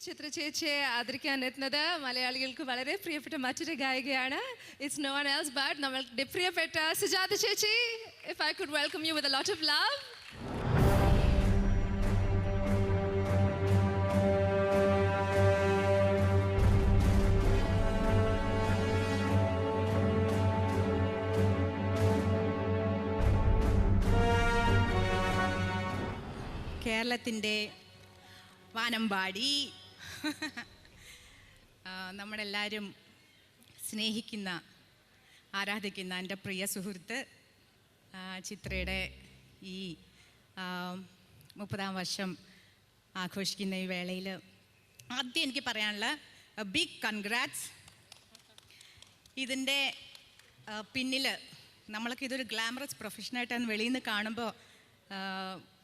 ചിത്ര ചേച്ചിയെ ആദരിക്കാനെത്തുന്നത് മലയാളികൾക്ക് വളരെ പ്രിയപ്പെട്ട മറ്റൊരു ഗായികയാണ്. It's no one else but നമ്മളുടെ പ്രിയപ്പെട്ട സുജാത ചേച്ചി. If I could welcome you with a lot of love. കേരളത്തിൻ്റെ വാനമ്പാടി നമ്മളെല്ലാവരും സ്നേഹിക്കുന്ന ആരാധിക്കുന്ന എൻ്റെ പ്രിയ സുഹൃത്ത് ചിത്രയുടെ ഈ 30-ാം വർഷം ആഘോഷിക്കുന്ന ഈ വേളയിൽ ആദ്യം എനിക്ക് പറയാനുള്ള ബിഗ് കൺഗ്രാറ്റ്സ്. ഇതിൻ്റെ പിന്നിൽ നമ്മൾക്ക് ഇതൊരു ഗ്ലാമറസ് പ്രൊഫഷനായിട്ടാണ് വെളിയിൽ നിന്ന് കാണുമ്പോൾ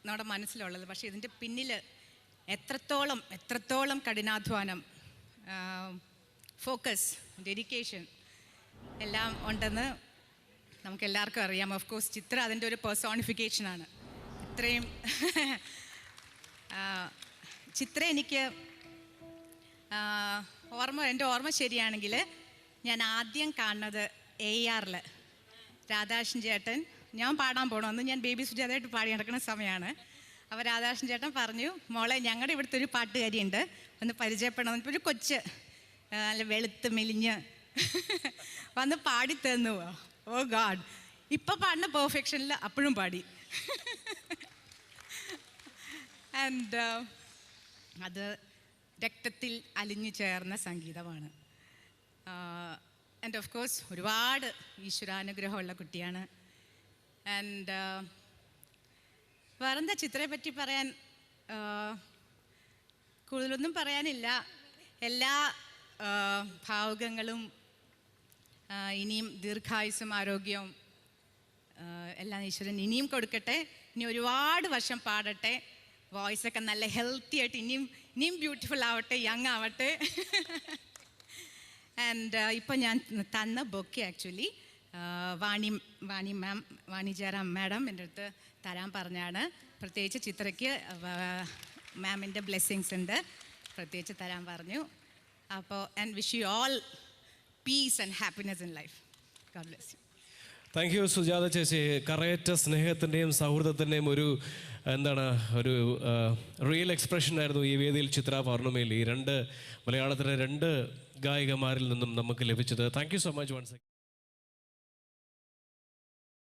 നമ്മുടെ മനസ്സിലുള്ളത്. പക്ഷേ ഇതിൻ്റെ പിന്നിൽ എത്രത്തോളം കഠിനാധ്വാനം, ഫോക്കസ്, ഡെഡിക്കേഷൻ എല്ലാം ഉണ്ടെന്ന് നമുക്ക് എല്ലാവർക്കും അറിയാം. ഓഫ് കോഴ്സ് ചിത്ര അതിൻ്റെ ഒരു പേഴ്സോണിഫിക്കേഷനാണ്. ഇത്രയും ചിത്ര എനിക്ക് എൻ്റെ ഓർമ്മ ശരിയാണെങ്കിൽ ഞാൻ ആദ്യം കാണുന്നത് ARൽ രാധാകൃഷ്ണൻ ചേട്ടൻ ഞാൻ പാടാൻ പോകണമെന്ന് ഞാൻ ബേബി സുജാതയായിട്ട് പാടി നടക്കുന്ന സമയമാണ്. അപ്പോൾ രാധാകൃഷ്ണൻ ചേട്ടൻ പറഞ്ഞു, മോളെ ഞങ്ങളുടെ ഇവിടുത്തെ ഒരു പാട്ടുകാരിയുണ്ട്, ഒന്ന് പരിചയപ്പെടണം. ഇപ്പോൾ ഒരു കൊച്ച് നല്ല വെളുത്ത് മെലിഞ്ഞ് വന്ന് പാടിത്തന്നു. ഓ ഗാഡ്, ഇപ്പം പാടുന്ന പെർഫെക്ഷനിൽ അപ്പോഴും പാടി. ആൻഡ് അത് രക്തത്തിൽ അലിഞ്ഞു ചേർന്ന സംഗീതമാണ്. ആൻഡ് ഓഫ് കോഴ്സ് ഒരുപാട് ഈശ്വരാനുഗ്രഹമുള്ള കുട്ടിയാണ്. ആൻഡ് വേറെന്താ ചിത്രയെ പറ്റി പറയാൻ, കൂടുതലൊന്നും പറയാനില്ല. എല്ലാ ഭാവുകങ്ങളും ഇനിയും ദീർഘായുസ്സും ആരോഗ്യവും എല്ലാം ഈശ്വരൻ ഇനിയും കൊടുക്കട്ടെ. ഇനി ഒരുപാട് വർഷം പാടട്ടെ. വോയിസൊക്കെ നല്ല ഹെൽത്തി ആയിട്ട് ഇനിയും ബ്യൂട്ടിഫുൾ ആവട്ടെ, യങ് ആവട്ടെ. ആൻഡ് ഇപ്പം ഞാൻ തന്ന ബൊക്കെ ആക്ച്വലി വാണി ജയറാം മാഡം എൻ്റെ അടുത്ത് തരാൻ പറഞ്ഞാണ്. പ്രത്യേകിച്ച് ചിത്രയ്ക്ക് മാമിൻ്റെ ബ്ലെസ്സിങ്സ് ഉണ്ട്, പ്രത്യേകിച്ച് തരാൻ പറഞ്ഞു. അപ്പോൾ and wish you all piece and happiness in life. God bless you. Thank you Sujatha ചേച്ചി. കറയറ്റ സ്നേഹത്തിൻ്റെയും സൗഹൃദത്തിൻ്റെയും ഒരു റിയൽ എക്സ്പ്രഷൻ ആയിരുന്നു ഈ വേദിയിൽ ചിത്ര പൗർണമിയിൽ ഈ മലയാളത്തിലെ രണ്ട് ഗായികമാരിൽ നിന്നും നമുക്ക് ലഭിച്ചത്. Thank you so much once.